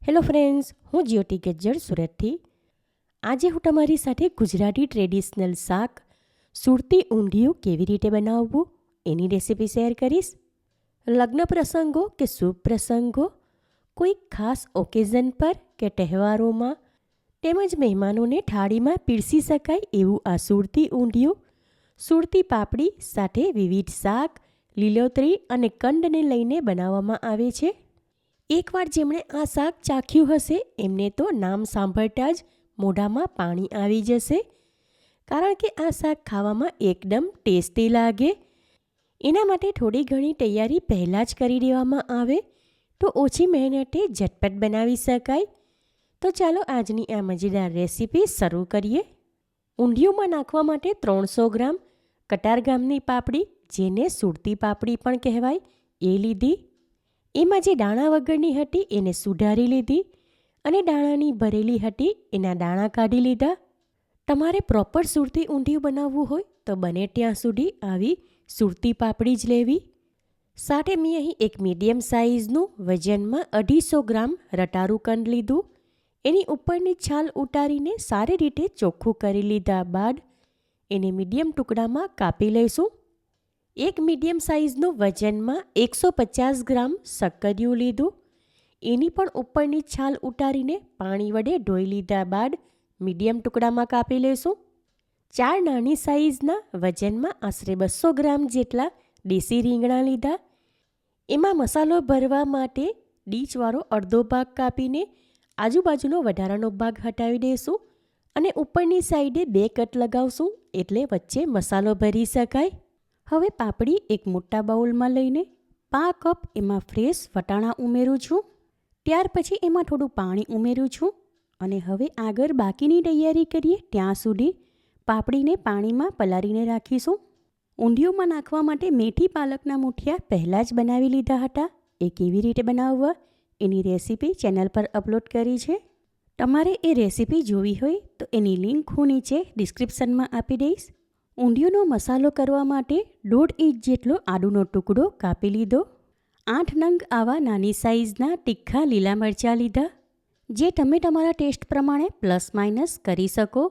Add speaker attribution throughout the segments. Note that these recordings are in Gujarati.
Speaker 1: હેલો ફ્રેન્ડ્સ, હું જ્યોતિ ગેજ્જર સુરતથી. આજે હું તમારી સાથે ગુજરાતી ટ્રેડિશનલ શાક સુરતી ઊંધિયું કેવી રીતે બનાવવું એની રેસીપી શેર કરીશ. લગ્ન પ્રસંગો કે શુભ પ્રસંગો, કોઈ ખાસ ઓકેઝન પર કે તહેવારોમાં તેમજ મહેમાનોને થાળીમાં પીરસી શકાય એવું આ સુરતી ઊંધિયું સુરતી પાપડી સાથે વિવિધ શાક, લીલોતરી અને કંદને લઈને બનાવવામાં આવે છે. એકવાર જેમણે આ શાક ચાખ્યું હશે એમને તો નામ સાંભળતા જ મોઢામાં પાણી આવી જશે, કારણ કે આ શાક ખાવામાં એકદમ ટેસ્ટી લાગે. એના માટે થોડી ઘણી તૈયારી પહેલાં જ કરી દેવામાં આવે તો ઓછી મહેનતે ઝટપટ બનાવી શકાય. તો ચાલો આજની આ મજેદાર રેસીપી શરૂ કરીએ. ઊંધિયુંમાં નાખવા માટે 300 ગ્રામ કટારગામની પાપડી, જેને સુરતી પાપડી પણ કહેવાય, એ લીધી. એમાં જે દાણા વગરની હતી એને સુધારી લીધી અને દાણાની ભરેલી હતી એના દાણા કાઢી લીધા. તમારે પ્રોપર સુરતી ઊંધિયું બનાવવું હોય તો બને ત્યાં સુધી આવી સુરતી પાપડી જ લેવી. સાથે મેં અહીં એક મીડિયમ સાઇઝનું વજનમાં 250 ગ્રામ રટારું કંદ લીધું. એની ઉપરની છાલ ઉતારીને સારી રીતે ચોખ્ખું કરી લીધા બાદ એને મીડિયમ ટુકડામાં કાપી લઈશું. એક મીડિયમ સાઇઝનું વજનમાં 150 ગ્રામ શક્કરિયું લીધું. એની પણ ઉપરની છાલ ઉતારીને પાણી વડે ધોઈ લીધા બાદ મીડિયમ ટુકડામાં કાપી લઈશું. 4 નાની સાઇઝના વજનમાં આશરે 200 ગ્રામ જેટલા દેશી રીંગણા લીધા. એમાં મસાલો ભરવા માટે ડીચવાળો અડધો ભાગ કાપીને આજુબાજુનો વધારાનો ભાગ હટાવી દઈશું અને ઉપરની સાઈડે 2 કટ લગાવશું, એટલે વચ્ચે મસાલો ભરી શકાય. હવે પાપડી એક મોટા બાઉલમાં લઈને 5 કપ એમાં ફ્રેશ વટાણા ઉમેરું છું. ત્યાર પછી એમાં થોડું પાણી ઉમેરું છું અને હવે આગળ બાકીની તૈયારી કરીએ ત્યાં સુધી પાપડીને પાણીમાં પલાળીને રાખીશું. ઊંધિયુંમાં નાખવા માટે મેથી પાલકના મૂઠિયા પહેલાં જ બનાવી લીધા હતા. એ કેવી રીતે બનાવવા એની રેસીપી ચેનલ પર અપલોડ કરી છે. તમારે એ રેસીપી જોવી હોય તો એની લિંક હું નીચે ડિસ્ક્રિપ્શનમાં આપી દઈશ. ઊંધિયુંનો મસાલો કરવા માટે 1.5 ઇંચ જેટલો આદુનો ટુકડો કાપી લીધો. 8 નંગ આવા નાની સાઇઝના તીખા લીલા મરચાં લીધા, જે તમે તમારા ટેસ્ટ પ્રમાણે પ્લસ માઇનસ કરી શકો.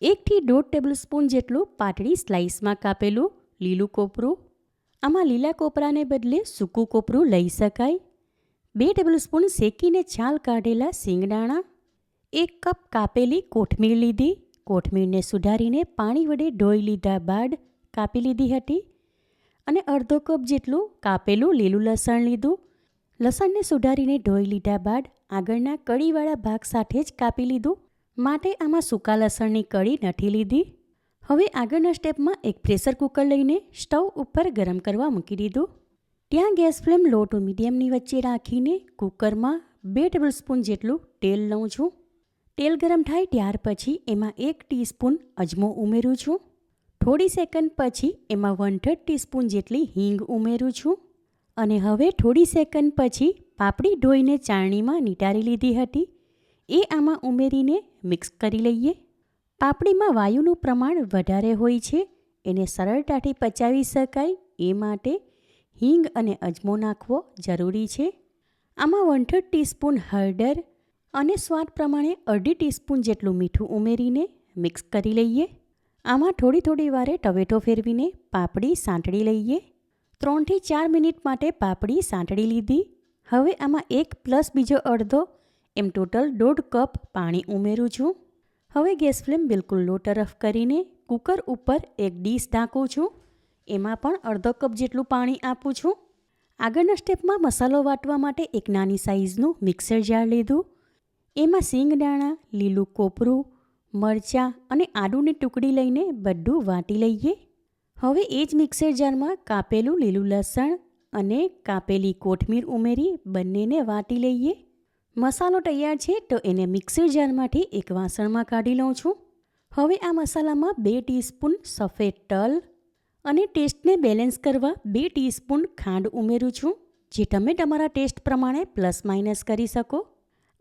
Speaker 1: 1 થી 1.5 ટેબલસ્પૂન જેટલું પાતળી સ્લાઇસમાં કાપેલું લીલું કોપરું. આમાં લીલા કોપરાને બદલે સૂકું કોપરું લઈ શકાય. 2 ટેબલસ્પૂન શેકીને છાલ કાઢેલા સિંગદાણા. 1 કપ કાપેલી કોથમીર લીધી. કોથમીરને સુધારીને પાણી વડે ધોઈ લીધા બાદ કાપી લીધી હતી. અને અડધો કપ જેટલું કાપેલું લીલું લસણ લીધું. લસણને સુધારીને ધોઈ લીધા બાદ આગળના કળીવાળા ભાગ સાથે જ કાપી લીધું, માટે આમાં સૂકા લસણની કળી નથી લીધી. હવે આગળના સ્ટેપમાં એક પ્રેશર કુકર લઈને સ્ટવ ઉપર ગરમ કરવા મૂકી દીધું. ત્યાં ગેસ ફ્લેમ લો ટુ મીડિયમની વચ્ચે રાખીને કુકરમાં 2 ટેબલસ્પૂન જેટલું તેલ લઉં છું. તેલ ગરમ થાય ત્યાર પછી એમાં 1 ટીસ્પૂન અજમો ઉમેરું છું. થોડી સેકન્ડ પછી એમાં 1/3 ટીસ્પૂન જેટલી હિંગ ઉમેરું છું. અને હવે થોડી સેકન્ડ પછી પાપડી ધોઈને ચાળણીમાં નીતારી લીધી હતી એ આમાં ઉમેરીને મિક્સ કરી લઈએ. પાપડીમાં વાયુનું પ્રમાણ વધારે હોય છે, એને સરળતાથી પચાવી શકાય એ માટે હિંગ અને અજમો નાખવો જરૂરી છે. આમાં 1/3 ટીસ્પૂન હળદર અને સ્વાદ પ્રમાણે 1/2 ટીસ્પૂન જેટલું મીઠું ઉમેરીને મિક્સ કરી લઈએ. આમાં થોડી વારે ટવેટો ફેરવીને પાપડી સાંતળી લઈએ. 3 થી 4 મિનિટ માટે પાપડી સાંતળી લીધી. હવે આમાં 1 પ્લસ બીજો અડધો એમ ટોટલ 1.5 કપ પાણી ઉમેરું છું. હવે ગેસ ફ્લેમ બિલકુલ લો તરફ કરીને કુકર ઉપર એક ડીશ ઢાંકું છું. એમાં પણ અડધો કપ જેટલું પાણી આપું છું. આગળના સ્ટેપમાં મસાલો વાટવા માટે એક નાની સાઇઝનું મિક્સર જાર લીધું. એમાં સિંગદાણા, લીલું કોપરું, મરચાં અને આદુની ટુકડી લઈને બધું વાટી લઈએ. હવે એ જ મિક્સર જારમાં કાપેલું લીલું લસણ અને કાપેલી કોથમીર ઉમેરી બંનેને વાટી લઈએ. મસાલો તૈયાર છે તો એને મિક્સર જારમાંથી એક વાસણમાં કાઢી લઉં છું. હવે આ મસાલામાં 2 ટીસ્પૂન સફેદ તલ અને ટેસ્ટને બેલેન્સ કરવા 2 ટીસ્પૂન ખાંડ ઉમેરું છું, જે તમે તમારા ટેસ્ટ પ્રમાણે પ્લસ માઇનસ કરી શકો.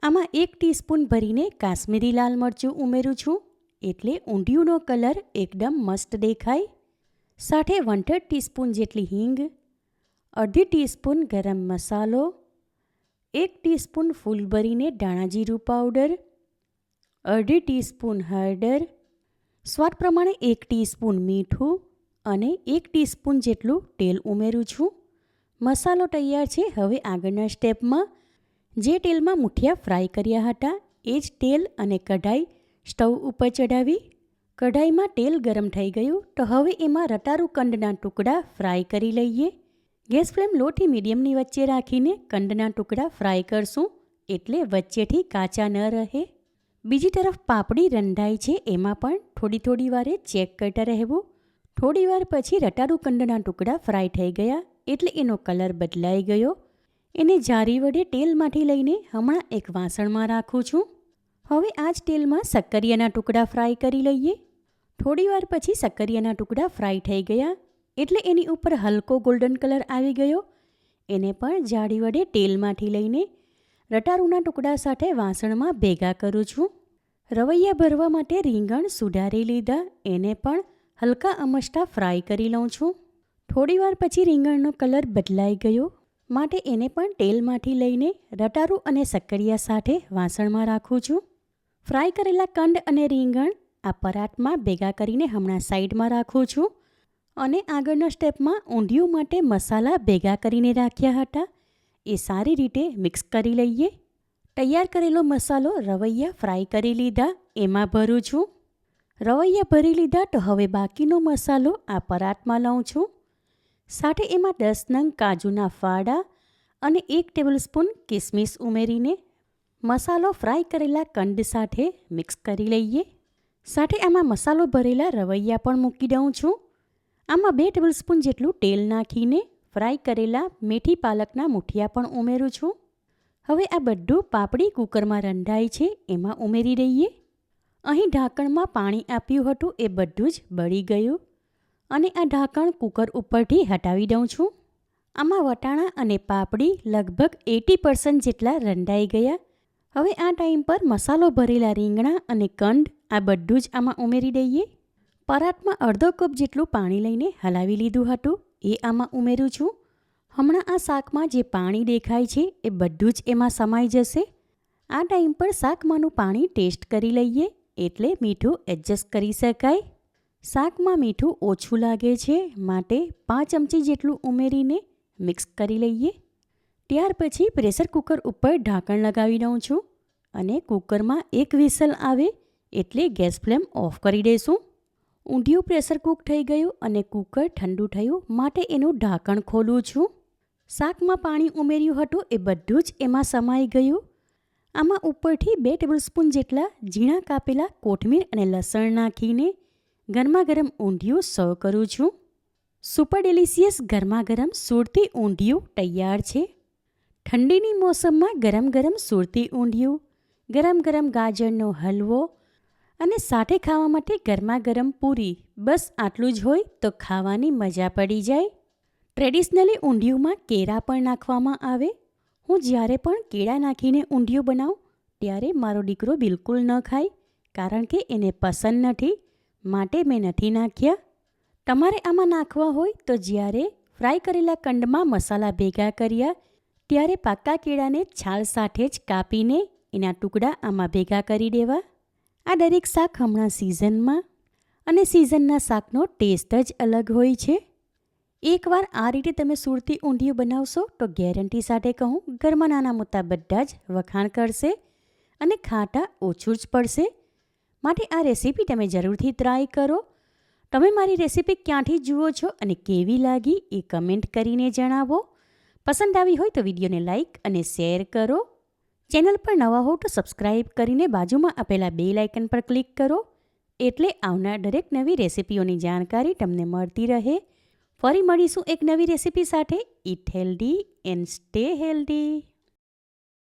Speaker 1: આમાં 1 ટીસ્પૂન ભરીને કાશ્મીરી લાલ મરચું ઉમેરું છું, એટલે ઊંધિયુંનો કલર એકદમ મસ્ત દેખાય. સાથે 1/3 ટીસ્પૂન જેટલી હિંગ, અડધી ટીસ્પૂન ગરમ મસાલો, 1 ટીસ્પૂન ફૂલ ભરીને ધાણા જીરું પાવડર, અડધી ટીસ્પૂન હળદર, સ્વાદ પ્રમાણે 1 ટીસ્પૂન મીઠું અને 1 ટીસ્પૂન જેટલું તેલ ઉમેરું છું. મસાલો તૈયાર છે. હવે આગળના સ્ટેપમાં જે તેલમાં મૂઠિયા ફ્રાય કર્યા હતા એ જ તેલ અને કઢાઈ સ્ટવ ઉપર ચડાવી કઢાઈમાં તેલ ગરમ થઈ ગયું તો હવે એમાં રતાળુ કંદના ટુકડા ફ્રાય કરી લઈએ. ગેસ ફ્લેમ લોથી મીડિયમની વચ્ચે રાખીને કંદના ટુકડા ફ્રાય કરશું એટલે વચ્ચેથી કાચા ન રહે. બીજી તરફ પાપડી રંધાઈ છે એમાં પણ થોડી વારે ચેક કરતા રહેવું. થોડી વાર પછી રતાળુ કંદના ટુકડા ફ્રાય થઈ ગયા એટલે એનો કલર બદલાઈ ગયો. એને જારી વડે તેલમાંથી લઈને હમણાં એક વાસણમાં રાખું છું. હવે આ જ તેલમાં શક્કરિયાના ટુકડા ફ્રાય કરી લઈએ. થોડી વાર પછી શક્કરિયાના ટુકડા ફ્રાય થઈ ગયા એટલે એની ઉપર હલકો ગોલ્ડન કલર આવી ગયો. એને પણ જાળી વડે તેલમાંથી લઈને રતાળુના ટુકડા સાથે વાસણમાં ભેગા કરું છું. રવૈયા ભરવા માટે રીંગણ સુધારી લીધા. એને પણ હલકા અમસ્ટા ફ્રાય કરી લઉં છું. થોડી વાર પછી રીંગણનો કલર બદલાઈ ગયો માટે એને પણ તેલમાંથી લઈને રતાળુ અને શક્કરિયા સાથે વાસણમાં રાખું છું. ફ્રાય કરેલા કંદ અને રીંગણ આ પરાઠમાં ભેગા કરીને હમણાં સાઈડમાં રાખું છું. અને આગળના સ્ટેપમાં ઊંધિયું માટે મસાલા ભેગા કરીને રાખ્યા હતા એ સારી રીતે મિક્સ કરી લઈએ. તૈયાર કરેલો મસાલો રવૈયા ફ્રાય કરી લીધા એમાં ભરું છું. રવૈયા ભરી લીધા તો હવે બાકીનો મસાલો આ પરાઠમાં લઉં છું. સાથે એમાં 10 નંગ કાજુના ફાડા અને 1 ટેબલસ્પૂન કિસમિસ ઉમેરીને મસાલો ફ્રાય કરેલા કંદ સાથે મિક્સ કરી લઈએ. સાથે આમાં મસાલો ભરેલા રવૈયા પણ મૂકી દઉં છું. આમાં 2 ટેબલસ્પૂન જેટલું તેલ નાખીને ફ્રાય કરેલા મેથી પાલકના મૂઠિયા પણ ઉમેરું છું. હવે આ બધું પાપડી કુકરમાં રંધાય છે એમાં ઉમેરી દઈએ. અહીં ઢાંકણમાં પાણી આપ્યું હતું એ બધું જ બળી ગયું અને આ ઢાંકણ કુકર ઉપરથી હટાવી દઉં છું. આમાં વટાણા અને પાપડી લગભગ 80% જેટલા રંધાઈ ગયા. હવે આ ટાઈમ પર મસાલો ભરેલા રીંગણા અને કંદ આ બધું જ આમાં ઉમેરી દઈએ. પરાઠમાં અડધો કપ જેટલું પાણી લઈને હલાવી લીધું હતું એ આમાં ઉમેરું છું. હમણાં આ શાકમાં જે પાણી દેખાય છે એ બધું જ એમાં સમાઈ જશે. આ ટાઈમ પર શાકમાંનું પાણી ટેસ્ટ કરી લઈએ એટલે મીઠું એડજસ્ટ કરી શકાય. શાકમાં મીઠું ઓછું લાગે છે માટે 5 ચમચી જેટલું ઉમેરીને મિક્સ કરી લઈએ. ત્યાર પછી પ્રેશર કુકર ઉપર ઢાંકણ લગાવી દઉં છું અને કુકરમાં 1 વિસલ આવે એટલે ગેસ ફ્લેમ ઓફ કરી દઈશું. ઊંધિયું પ્રેશર કૂક થઈ ગયું અને કુકર ઠંડુ થયું માટે એનું ઢાંકણ ખોલું છું. શાકમાં પાણી ઉમેર્યું હતું એ બધું જ એમાં સમાઈ ગયું. આમાં ઉપરથી 2 ટેબલસ્પૂન જેટલા ઝીણા કાપેલા કોથમીર અને લસણ નાખીને ગરમા ગરમ ઊંધિયું સર્વ કરું છું. સુપર ડેલિશિયસ ગરમા ગરમ સુરતી ઊંધિયું તૈયાર છે. ઠંડીની મોસમમાં ગરમ ગરમ સુરતી ઊંધિયું, ગરમ ગરમ ગાજરનો હલવો અને સાથે ખાવા માટે ગરમા ગરમ પૂરી, બસ આટલું જ હોય તો ખાવાની મજા પડી જાય. ટ્રેડિશનલી ઊંધિયુંમાં કેળા પણ નાખવામાં આવે. હું જ્યારે પણ કેળા નાખીને ઊંધિયું બનાવું ત્યારે મારો દીકરો બિલકુલ ન ખાય કારણ કે એને પસંદ નથી માટે મેં નથી નાખ્યા. તમારે આમાં નાખવા હોય તો જ્યારે ફ્રાય કરેલા કંદમાં મસાલા ભેગા કર્યા ત્યારે પાકા કેળાને છાલ સાથે જ કાપીને એના ટુકડા આમાં ભેગા કરી દેવા. આ દરેક શાક હમણાં સિઝનમાં અને સિઝનના શાકનો ટેસ્ટ જ અલગ હોય છે. એકવાર આ રીતે તમે સુરતી ઊંધિયું બનાવશો તો ગેરંટી સાથે કહું ઘરમાં નાના મોટા બધા જ વખાણ કરશે અને ખાટા ઓછું જ પડશે. માટે આ રેસીપી તમે જરૂરથી ટ્રાય કરો. તમે મારી રેસીપી ક્યાંથી જુઓ છો અને કેવી લાગી એ કમેન્ટ કરીને જણાવો. પસંદ આવી હોય તો વિડીયોને લાઇક અને શેર કરો. ચેનલ પર નવા હો તો સબસ્ક્રાઈબ કરીને બાજુમાં આપેલા બેલ આઇકન પર ક્લિક કરો એટલે આવનાર દરેક નવી રેસીપીઓની જાણકારી તમને મળતી રહે. ફરી મળીશું એક નવી રેસીપી સાથે. Eat healthy and stay healthy.